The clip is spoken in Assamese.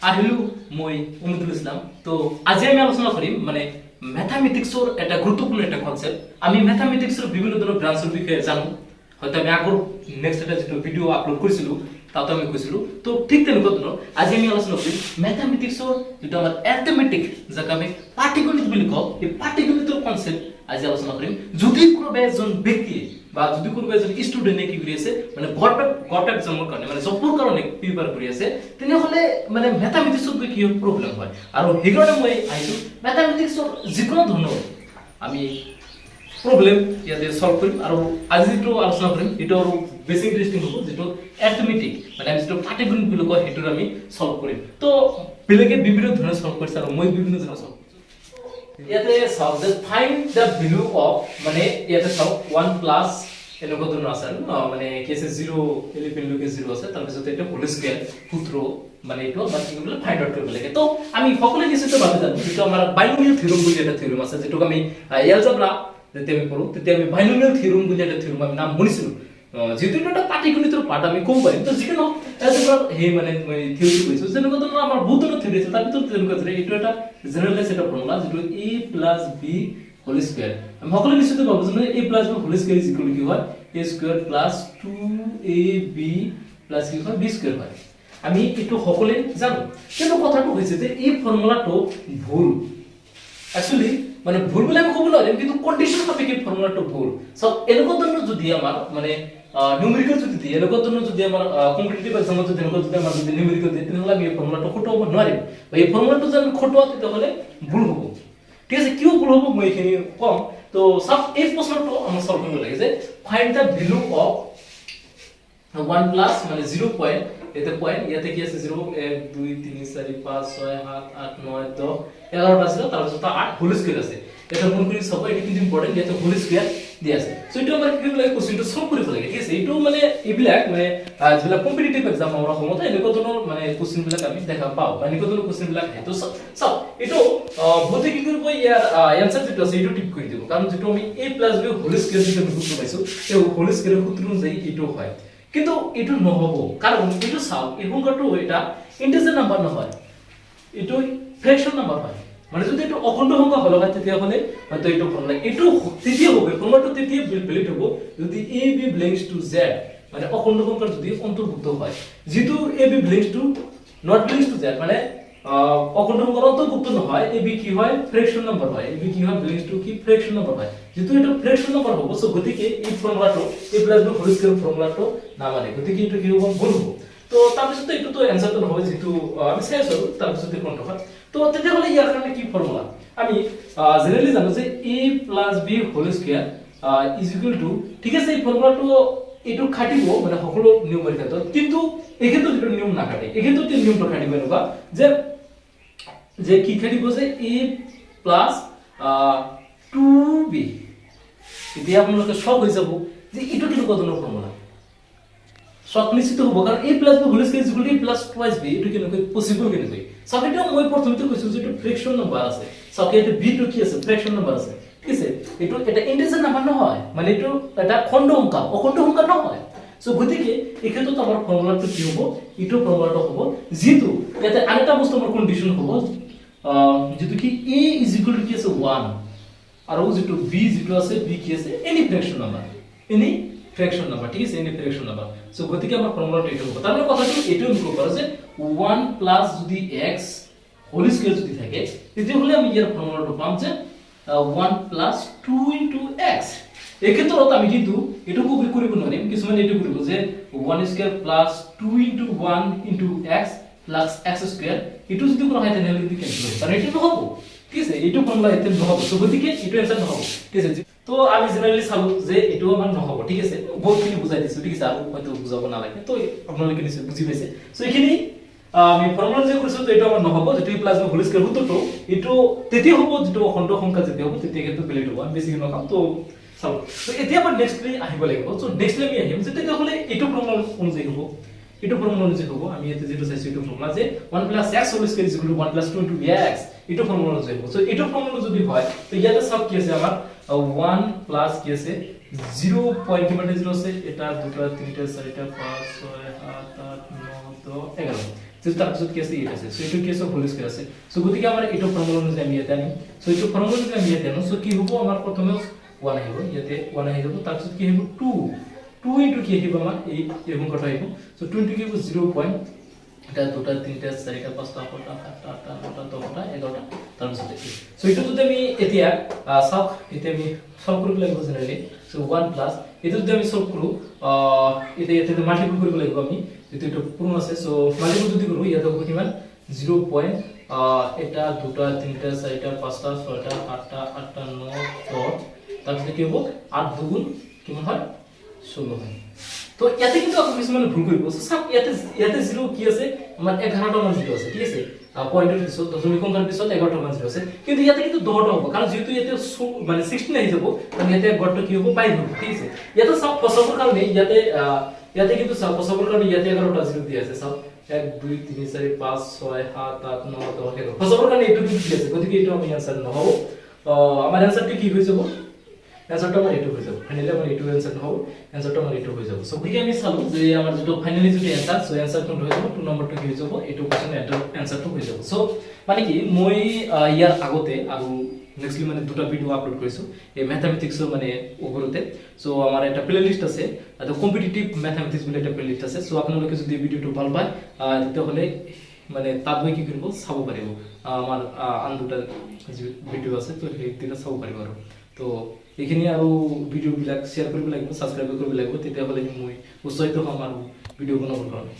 আহিলো মই অমিতুল ইসলাম। তো আজি আমি আলোচনা করিম মানে ম্যাথামেটিক্সর একটা গুরুত্বপূর্ণ একটা কনসেপ্ট। আমি ম্যাথামেটিক্সর বিভিন্ন ধরনের ব্রাঞ্চের বিষয়ে জানো, হয়তো আমি আগর নেক্সট একটা যেটা ভিডিও আপলোড করেছিল তাতে আমি কইছিল। তো ঠিক তেমনি ধরনের আজি আমি আলোচনা করি ম্যাথামেটিক্সর যেটা আমার অ্যারিথমেটিক, যাকে আমি পাটিগণিত বুলি কওঁ, এই পাটিগণিতৰ কনসেপ্ট আজি আলোচনা কৰিম। যদি কোনোবা এজন ব্যক্তিয়ে বা যদি কোনোবা এজন স্টুডেন্টে কি কৰি আছে মানে গট এক্সামৰ কাৰণে মানে জবৰ কাৰণে প্ৰিপেয়াৰ কৰি আছে, তেনেহ'লে মানে ম্যাথামেটিক্সত গৈ কি প্ৰব্লেম হয়। আৰু সেইকাৰণে মই আহিছো ম্যাথামেটিক্সৰ যিকোনো ধৰণৰ আমি প্রবলেম ইয়াতে সলভ করিম। আর আজি যেটো আলোচনা করিম এটা আর বেশি ইন্টারেস্টিং হবো, যেটো অ্যারিথমেটিক মানে আমি যেটো পাটিগণিত বুলি কয় সেইটো আমি সলভ করিম। তো বেলেগে বিভিন্ন ধৰণে সলভ কৰিছে আৰু মই বিভিন্ন ধৰণে সলভ ইয়াতে চাওক যে ফাইন্ড দ্য ভ্যালু অফ মানে ইয়াতে চাওক 1 প্লাস এনেকুৱা ধৰণৰ আছে মানে কি আছে 0 এলিমেন্ট লৈকে 0 আছে, তাৰপিছত এটা হোল স্কয়াৰ সূত্ৰ মানে এইটো বাট কি বলে ফাইন্ড আউট কৰিব লাগে। তো আমি সকলোৱে নিশ্চিত ভাবে জানো যেটো আমাৰ বাইনোমিয়াল থিওৰেম বুলি এটা থিওৰেম আছে, যেটোক আমি এলজেব্রা যেতে আমি পড়ো তেতিয়া আমি বাইনোমিয়াল থিওরেম বুলি এটা থিওরেম আমি নাম শুনিছিলো। যেহেতু এটা পাটিগণিতৰ পাৰ্ট আমি ক'ব পাৰিম। তো যিকোনো এলজেব্ৰা সেই মানে মই থিওৰি কৈছো যেনেকুৱা ধৰণৰ আমাৰ বহুত ধৰণৰ থিওৰি আছে, তাৰ ভিতৰত যেনেকুৱা ধৰে এইটো এটা জেনেৰেলাইজ এটা ফৰ্মুলা যেটো a + b হোল স্কয়াৰ। আমি সকলোৱে নিশ্চিত ভাবো যে a + b whole square equal কি হয় a স্কয়াৰ + 2ab + কি হয় b স্কয়াৰ হয়। আমি এইটো সকলোৱে জানো, কিন্তু কথাটো হৈছে যে এই ফৰ্মুলাটো ভুল। অ্যাকচুয়ালি মানে ভুল বলে আমি কব নোৱাৰিম, কিন্তু কন্ডিশন সাপেক্ষে ফৰ্মুলাটো ভুল। সব এনেকুৱা ধৰণৰ যদি আমাৰ মানে নিউমেৰিকেল যদি দিয়ে, এনেকুৱা ধৰণৰ যদি আমাৰ কম্পিটিটিভ এক্সামত যদি এনেকুৱা যদি আমাৰ যদি নিউমেৰিকেল দিয়ে, তেনেহ'লে আমি এই ফৰ্মুলাটো খটুৱাব নোৱাৰিম, বা এই ফৰ্মুলাটো যদি আমি খটুৱাও তেতিয়াহ'লে ভুল হ'ব। ঠিক আছে, কিয় ভুল হ'ব মই এইখিনি কম। তো সব এই প্ৰশ্নটো আমাৰ সলভ কৰিব লাগে যে find the value of 1 plus মানে 0 পয়েন্ট, এতে পয়েন্ট ইয়াতে কি আছে 0 1 2 3 4 5 6 7 8 9 10 11টা আছে, তারপর 8 হোল স্কয়ার আছে। এটা মন করি সব এটা কিন্তু ইম্পর্টেন্ট, ইয়াতে হোল স্কয়ার দি আছে। সো এটা আমরা কি লাগে কোশ্চেনটো সলভ কৰিব লাগে। ঠিক আছে, এইটো মানে এইবিলাক মানে যেবিলাক কম্পিটিটিভ এক্সাম আমাৰ সময়ত এনেকুৱা ধৰণৰ মানে কোশ্চেন বিলাক আমি দেখা পাওঁ, বা এনেকুৱা ধৰণৰ কোশ্চেন বিলাক আহে। তো সব এইটো বহুতে কি কৰিব ইয়াৰ এনসাৰ যেটো আছে এইটো টিক কৰি দিব, কাৰণ যেটো আমি a + b হোল স্কয়ার যেটো সূত্র পাইছো এই হোল স্কয়ারের সূত্র অনুযায়ী এইটো হয়। কিন্তু এটো নহব, কারণ এটো চাও এই সংখ্যাটো এটা ইন্টিজার নাম্বার নহয়, এটো ফ্র্যাকশন নাম্বার হয়। মানে যদি এটো অখণ্ড সংখ্যা হল হয় তেতিয়া হলে হয়তো এটো ফর্মুলা এটো তেতিয়া হবে, ফর্মুলাটো তেতিয়া ভ্যালিড হ'ব যদি a b belongs to z মানে অখণ্ড সংখ্যা যদি অন্তর্ভুক্ত হয়। যেহেতু a b belongs to not belongs to z মানে অখণ্ড সংখ্যার অন্তর্ভুক্ত নহয়, a b কি হয় ফ্র্যাকশন নাম্বার হয়, a b কি হয় belongs to কি ফ্র্যাকশন নাম্বার হয়। যেহেতু এটা ফ্র্যাকশন নাম্বার হবে সো গতিকে এই ফর্মুলাটো a + b হোল স্কয়ার ফর্মুলাটো না মানে গতিকে এটা কি হবে ভুল হবে। তো তাৰপিছত এইটো তো অ্যানসাৰ তো নহয়, যেহেতু আমি চাই আছো তাৰপিছত কোনটো হয়। তো তেতিয়াহ'লে ইয়াৰ কাৰণে কি ফৰ্মুলা আমি জেনেৰেলি জানো যে a + b হোল স্কয়াৰ = ঠিক আছে। এই ফৰ্মুলাটো এইটো খাটিব মানে সকলো নিয়মৰ ক্ষেত্ৰত, কিন্তু এই ক্ষেত্ৰত যেটো নিয়ম নাখাটে, এই ক্ষেত্ৰত এই নিয়মটো খাটিব এনেকুৱা যে কি খাটিব যে a + 2b। এতিয়া আপোনালোকে সব হৈ যাব যে এইটো কেনেকুৱা ধৰণৰ ফৰ্মুলা সব নিশ্চিত হ'ব, কাৰণ a + b whole square = a + twice b এইটো কেনেকৈ পসিবল কেনেকৈ। সব এটা মই প্ৰথমতে কৈছো যে এইটো ফ্র্যাকশন নাম্বার আছে, সব এটা b টো কি আছে ফ্র্যাকশন নাম্বার আছে। ঠিক আছে, এইটো এটা ইন্টিজার নাম্বার নহয়, মানে এইটো এটা খণ্ড সংখ্যা অখণ্ড সংখ্যা নহয়। সো গতিকে এই ক্ষেত্ৰত আমাৰ ফৰ্মুলাটো কি হ'ব, এইটো ফৰ্মুলাটো হ'ব যেটো ইয়াতে আৰেকটা বস্তু আমাৰ কন্ডিশন হ'ব যেটো কি a = কি আছে 1 আৰু যেটো b যেটো আছে b কি আছে any fraction number, any fraction number. ঠিক আছে, এনি ফ্র্যাকশন নাম্বার। সো গতিকে আমাৰ ফৰ্মুলাটো এইটো হ'ব। তাৰ মানে কথাটো এইটোও লিখিব পাৰো যে 1 প্লাস যদি x হোল স্কয়াৰ যদি থাকে তেতিয়াহ'লে আমি ইয়াৰ ফৰ্মুলাটো পাম যে 1 + 2 * x। এই ক্ষেত্ৰত আমি কিন্তু এটো কৰিব নোৱাৰিম, কিছুমানে এটো কৰিব যে 1 স্কয়াৰ + 2 * 1 * x + x স্কয়াৰ। এটো যদি কৰা হয় তেনেহ'লে কিন্তু কেনসেল হ'ব, কাৰণ এটো নহব। ঠিক আছে, এইটো ফর্মুলা এতে নহব। সো গতিকে এটো অ্যানসার নহব। ঠিক আছে, তো আমি জেনারেলি চালো যে এটো আমাৰ নহব। ঠিক আছে, বহুতখিনি বুজাই দিছো। ঠিক আছে, আৰু হয়তো বুজাব নালাগে, তো আপোনালোকে নিশ্চয় বুজি পাইছে। সো এইখিনি আমি ফর্মুলা যে কৰিছো তো এটো আমাৰ নহব, যেটো a + b হোল স্কয়াৰ সূত্ৰটো এটো তেতিয়া হ'ব যেটো অখণ্ড সংখ্যা যেতিয়া হ'ব তেতিয়া কিন্তু ভ্যালিড হ'ব। আমি বেছি নকাম। তো চাও, তো এতিয়া আমাৰ নেক্সটলি আহিব লাগিব। সো নেক্সটলি আমি আহিম যে তেতিয়াহ'লে এটো ফর্মুলা অনুযায়ী হ'ব, এটো ফর্মুলা অনুযায়ী হ'ব। আমি এতে যেটো চাইছো এটো ফর্মুলা যে 1 + x হোল স্কয়ার = 1 + 2 * x এটো ফর্মুলা অনুযায়ী হ'ব। সো এটো ফর্মুলা যদি হয় তো ইয়াতে সব কি আছে আমাৰ 1 প্লাস কি আছে 0 পয়েন্ট কি মানে 0 আছে এটা দুটা তিনটা চারটা 5 6 7 8 9 10 11। তো তাৰপিছত কি আছে 8 আছে সো এইটো কি আছে হোল স্কয়াৰ আছে সো গতিকে আমাৰ এইটো ফৰ্মুলা অনুযায়ী আমি ইয়াতে আনিম সো এইটো ফৰ্মুলা অনুযায়ী আমি ইয়াতে আনো সো কি হ'ব আমাৰ প্ৰথমে 1 আহিব ইয়াতে 1 আহি যাব তাৰপিছত কি আহিব 2 ইনটু কি আহিব আমাৰ এই সংখ্যাটো আহিব সো 2 ইনটু কি হ'ব 0. এটা দুটা তিনটা চাৰিটা পাঁচটা ছটা সাতটা আঠটা নটা দহটা 11টা তাৰপিছত সো এইটো যদি আমি এতিয়া সব এতিয়া আমি সলভ কৰিব লাগিব জেনেৰেলি সো 1 প্লাস এইটো যদি আমি সলভ কৰো এতিয়া মাল্টিপল কৰিব লাগিব আমি যেটো পূৰ্ণ আছে সো মাল্টিপল যদি কৰো ইয়াতে হ'ব কিমান 0. এটা দুটা তিনটা চাৰিটা পাঁচটা ছয়টা সাতটা আঠটা 9 10 তাৰপিছত কি হ'ব 8 দুগুণ কিমান হয় 16 হয় তো ইয়াতে কিন্তু আপনি কিছুমান ভুল কৰিব সব ইয়াতে 0 কি আছে আমাৰ 11টা মান 0 আছে ঠিক আছে পয়েন্টের পিছত দশমিক সংখ্যার পিছত 11টা মান 0 আছে কিন্তু ইয়াতে কিন্তু 10টা হ'ব কারণ যেহেতু ইয়াতে মানে 16 আহি যাব কারণ ইয়াতে গড়টো কি হ'ব 5 হ'ব ঠিক আছে ইয়াতে সব পসিবল কারণে ইয়াতে কিন্তু সব পসিবল কারণে ইয়াতে 11টা 0 দিয়া আছে সব 1 2 3 4 5 6 7 8 9 10 11 পসিবল কারণে এইটো কি আছে গতিকে এইটো আমি आंसर নহব আমাৰ आंसरটো কি হৈ যাব आंसरটো আমাৰ এইটো হৈ যাব ফাইনালি আমাৰ এইটো आंसर নহব आंसरটো আমাৰ এইটো হৈ যাব সো গতিকে আমি চালো যে আমাৰ যেটো ফাইনালি যেটো आंसर সো आंसरটো হৈ যাব 2 নম্বৰটো কি হৈ যাব এইটো কোৱেশ্চন आंसरটো হৈ যাব সো মানে কি মই ইয়াৰ আগতে আৰু নেক্সটলি মানে দুটা ভিডিও আপলোড কৰিছো এই ম্যাথমেটিক্সৰ মানে ওপৰতে সো আমাৰ এটা প্লেলিস্ট আছে এটা কম্পিটিটিভ ম্যাথমেটিক্স বুলি এটা প্লেলিস্ট আছে সো আপোনালোকে যদি ভিডিওটো ভাল পায় তেতিয়াহলে মানে তাত গৈ কি কৰিব চাব পাৰিব আমাৰ আন দুটা ভিডিও আছে তো সেই দুটা চাব পাৰিব আৰু তো এইখিনি আৰু ভিডিও বিলাক শেয়াৰ কৰিব লাগিব সাবস্ক্ৰাইব কৰিব লাগিব তেতিয়াহলে মই উৎসাহিত হ'ম আৰু ভিডিও বনাবৰ কাৰণে